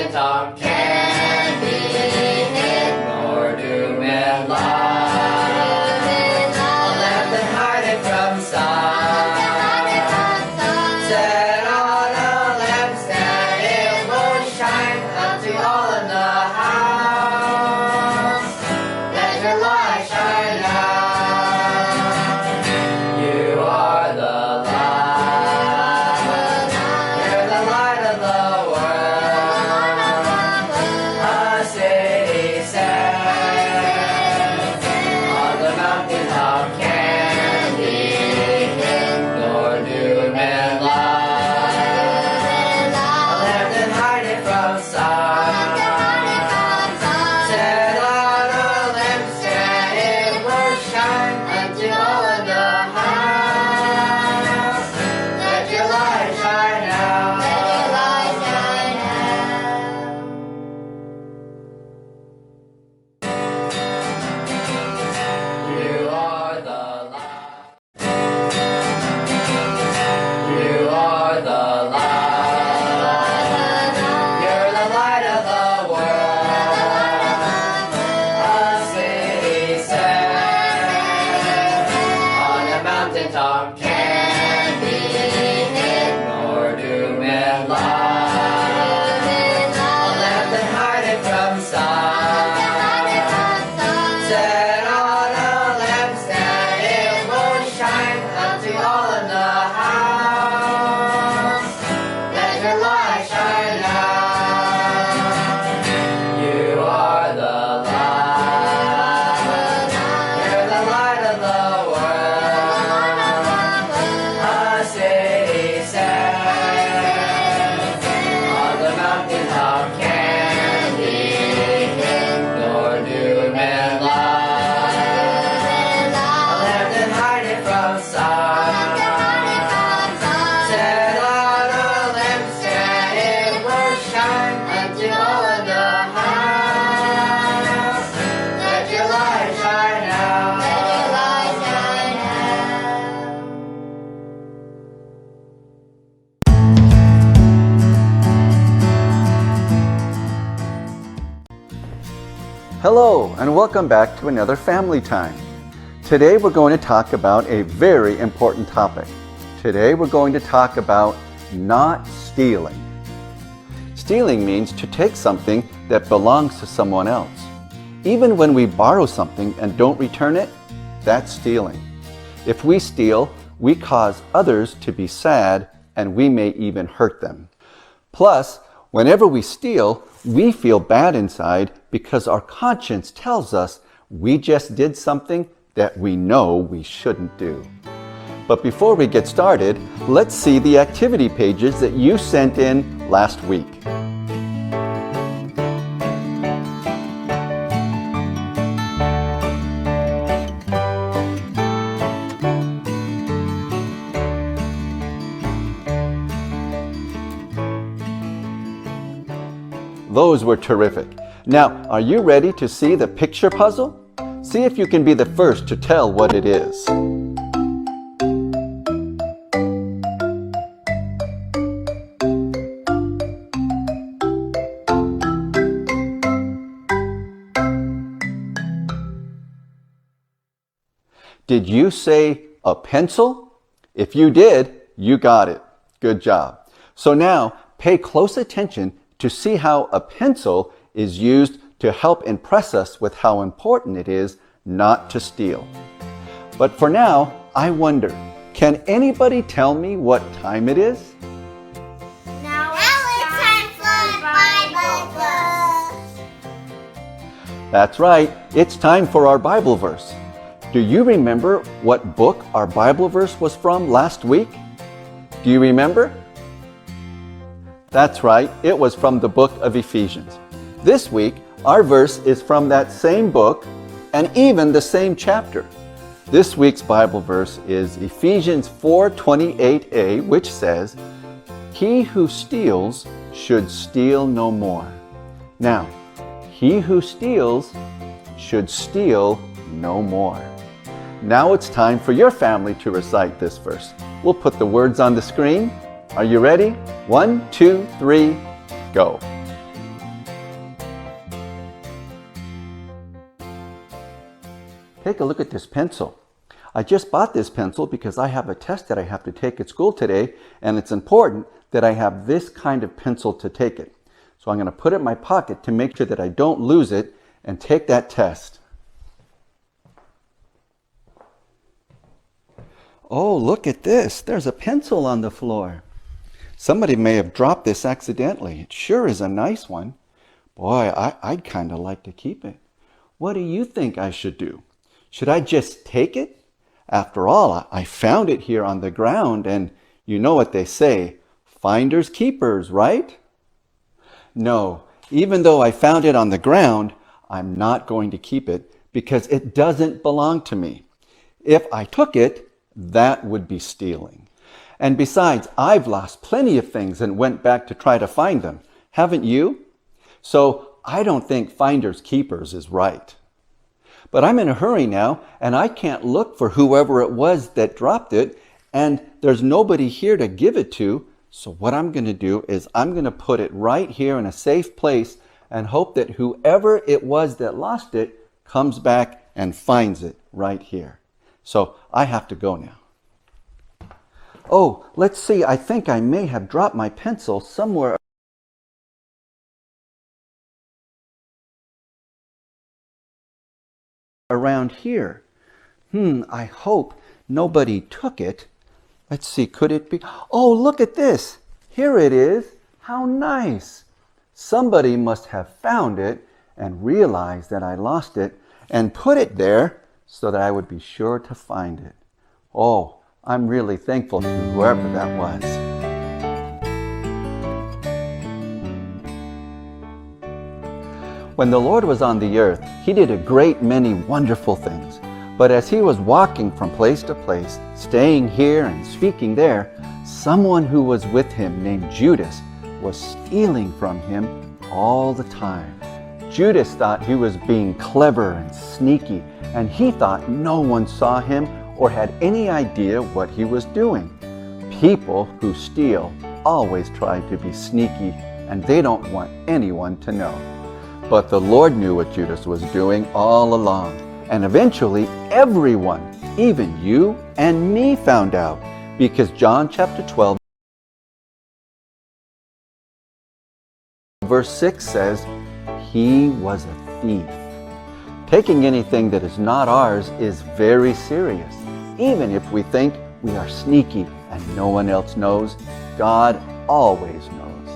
mountaintop can't be hid, nor do men lie. Left and hide it from sight. Set on a lampstand, it will shine unto all in the house. Let your light shine out. You are the light. You're the light of the world. A city set on the mountaintop can't be hid, nor do men lie. Left and hide it from sight. Set on a lampstand, it will shine unto all in the house. Let your light shine out. You are the light. You are the light. You're the light of the world. A city set on a mountaintop can't be hid, nor do men lie. Left and hide it from sight. Set on a lampstand, it will shine unto all in the house. Let your light shine out. You are the light. You're the light of the world. A city set on the mountaintop can't be hid, nor do men lie. Left and hide it from sight. Set on a lampstand, it will shine unto all in the house. Let your light shine out. Hello, and welcome back to another Family Time. Today we're going to talk about a very important topic. Today we're going to talk about not stealing. Stealing means to take something that belongs to someone else. Even when we borrow something and don't return it, that's stealing. If we steal, we cause others to be sad, and we may even hurt them. Plus, whenever we steal, we feel bad inside because our conscience tells us we just did something that we know we shouldn't do. But before we get started, let's see the activity pages that you sent in last week. Those were terrific. Now, are you ready to see the picture puzzle? See if you can be the first to tell what it is. Did you say a pencil? If you did, you got it. Good job. So now, pay close attention to see how a pencil is used to help impress us with how important it is not to steal. But for now, I wonder, can anybody tell me what time it is? Now it's time for Bible verse. That's right, it's time for our Bible verse. Do you remember what book our Bible verse was from last week? Do you remember? That's right, it was from the book of Ephesians. This week, our verse is from that same book and even the same chapter. This week's Bible verse is Ephesians 4:28a, which says, "He who steals should steal no more." Now, he who steals should steal no more. Now it's time for your family to recite this verse. We'll put the words on the screen. Are you ready? 1, 2, 3, go. take a look at this pencil. I just bought this pencil because I have a test that I have to take at school today, and it's important that I have this kind of pencil to take it. So I'm going to put it in my pocket to make sure that I don't lose it and take that test. Oh, look at this. There's a pencil on the floor. Somebody may have dropped this accidentally. It sure is a nice one. Boy, I'd kind of like to keep it. What do you think I should do? Should I just take it? After all, I found it here on the ground, and you know what they say, finders keepers, right? No, even though I found it on the ground, I'm not going to keep it because it doesn't belong to me. If I took it, that would be stealing. And besides, I've lost plenty of things and went back to try to find them. Haven't you? So I don't think finders keepers is right. But I'm in a hurry now, and I can't look for whoever it was that dropped it, and there's nobody here to give it to. So what I'm going to do is I'm going to put it right here in a safe place and hope that whoever it was that lost it comes back and finds it right here. So I have to go now. Oh, let's see. I think I may have dropped my pencil somewhere around here. I hope nobody took it. Let's see, could it be? Oh, look at this. Here it is. How nice. Somebody must have found it and realized that I lost it and put it there so that I would be sure to find it. Oh, I'm really thankful to whoever that was. When the Lord was on the earth, he did a great many wonderful things. But as he was walking from place to place, staying here and speaking there, someone who was with him named Judas was stealing from him all the time. Judas thought he was being clever and sneaky, and he thought no one saw him or had any idea what he was doing. People who steal always try to be sneaky, and they don't want anyone to know. But the Lord knew what Judas was doing all along. And eventually everyone, even you and me, found out. Because John chapter 12, verse 6 says, he was a thief. Taking anything that is not ours is very serious. Even if we think we are sneaky and no one else knows, God always knows.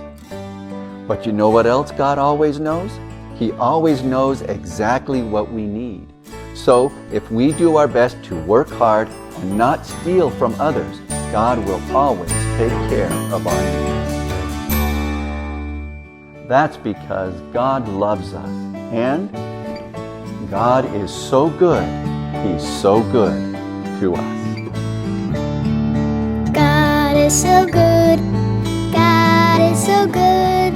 But you know what else God always knows? He always knows exactly what we need. So if we do our best to work hard and not steal from others, God will always take care of our needs. That's because God loves us, and God is so good. He's so good to us. God is so good. God is so good.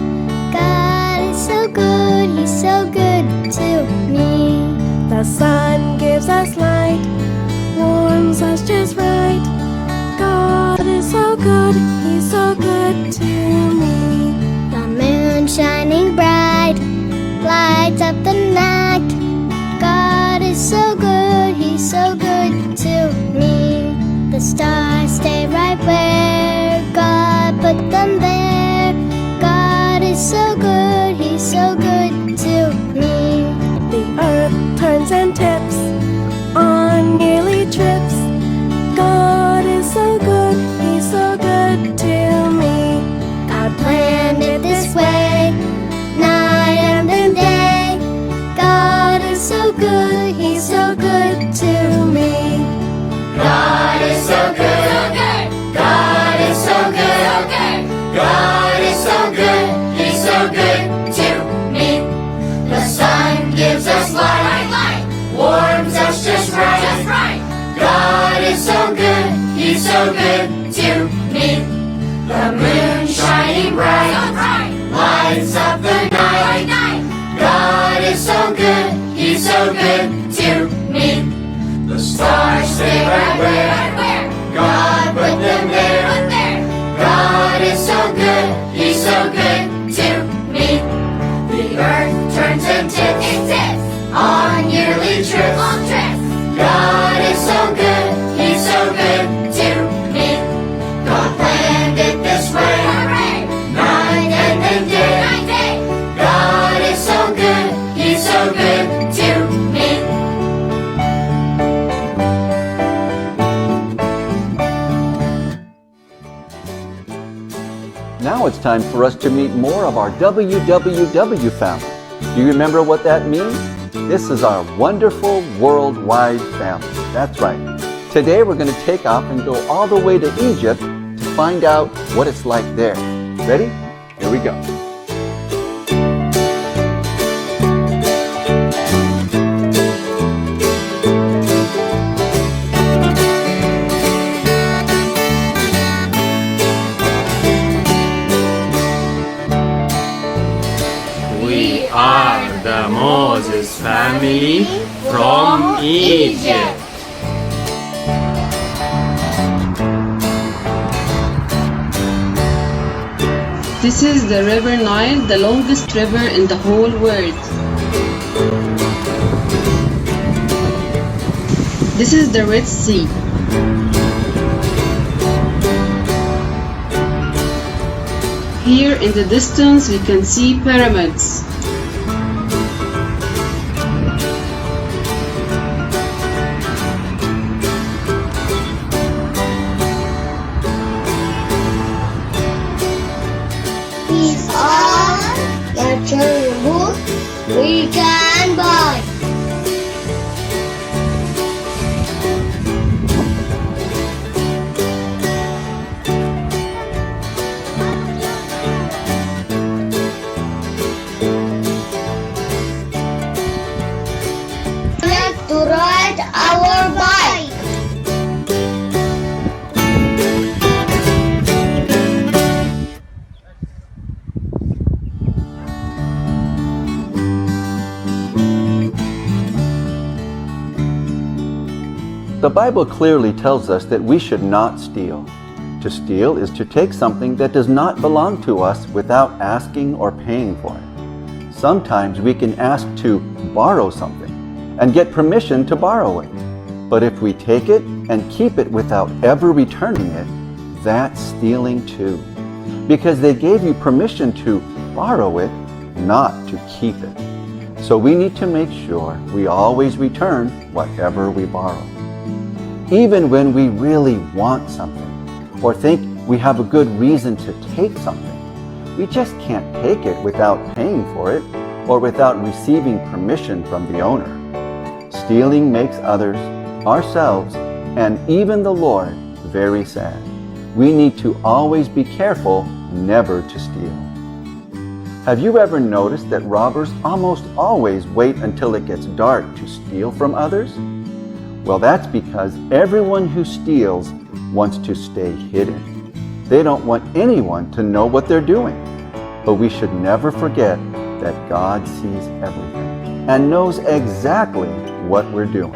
God is so good. He's so good to me. The sun gives us light, warms us just right. God is so good, he's so good to me. The moon shining bright lights up the night. God is so good, he's so good to me. The stars stay right where God put them there. God is so good, he's so good to me. The earth turns and tips on yearly trips. God is so good, he's so good to me. God planned it this way, night and day. God is so good, he's so good to me. God is so good. God is so good. God is so good. He's so good to me. The sun gives us light, warms us just right. God is so good. He's so good to me. The moon shining bright, lights up the night. God is so good. He's so good to me. The stars stay right where God put them there. God is so good, he's so good to me. The earth turns and tips on yearly trips. time for us to meet more of our WWW family. Do you remember what that means? This is our wonderful worldwide family. That's right. Today we're going to take off and go all the way to Egypt to find out what it's like there. Ready? Here we go. We are the Moses family from Egypt. This is the River Nile, the longest river in the whole world. This is the Red Sea. Here in the distance we can see pyramids. These are natural books we can buy. To ride our bike. The Bible clearly tells us that we should not steal. To steal is to take something that does not belong to us without asking or paying for it. Sometimes we can ask to borrow something and get permission to borrow it. But if we take it and keep it without ever returning it, that's stealing too. Because they gave you permission to borrow it, not to keep it. So we need to make sure we always return whatever we borrow. Even when we really want something or think we have a good reason to take something, we just can't take it without paying for it or without receiving permission from the owner. Stealing makes others, ourselves, and even the Lord very sad. We need to always be careful never to steal. Have you ever noticed that robbers almost always wait until it gets dark to steal from others? Well, that's because everyone who steals wants to stay hidden. They don't want anyone to know what they're doing. But we should never forget that God sees everything and knows exactly what we're doing.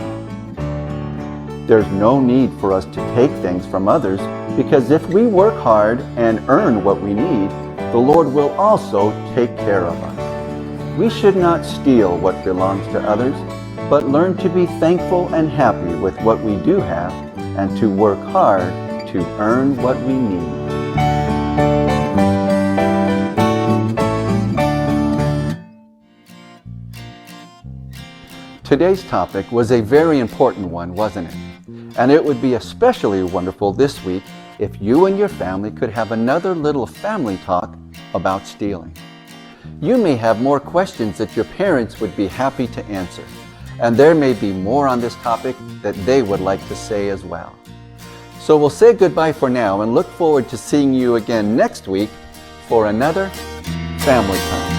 There's no need for us to take things from others because if we work hard and earn what we need, the Lord will also take care of us. We should not steal what belongs to others, but learn to be thankful and happy with what we do have and to work hard to earn what we need. Today's topic was a very important one, wasn't it? And it would be especially wonderful this week if you and your family could have another little family talk about stealing. You may have more questions that your parents would be happy to answer, and there may be more on this topic that they would like to say as well. So we'll say goodbye for now and look forward to seeing you again next week for another Family Time.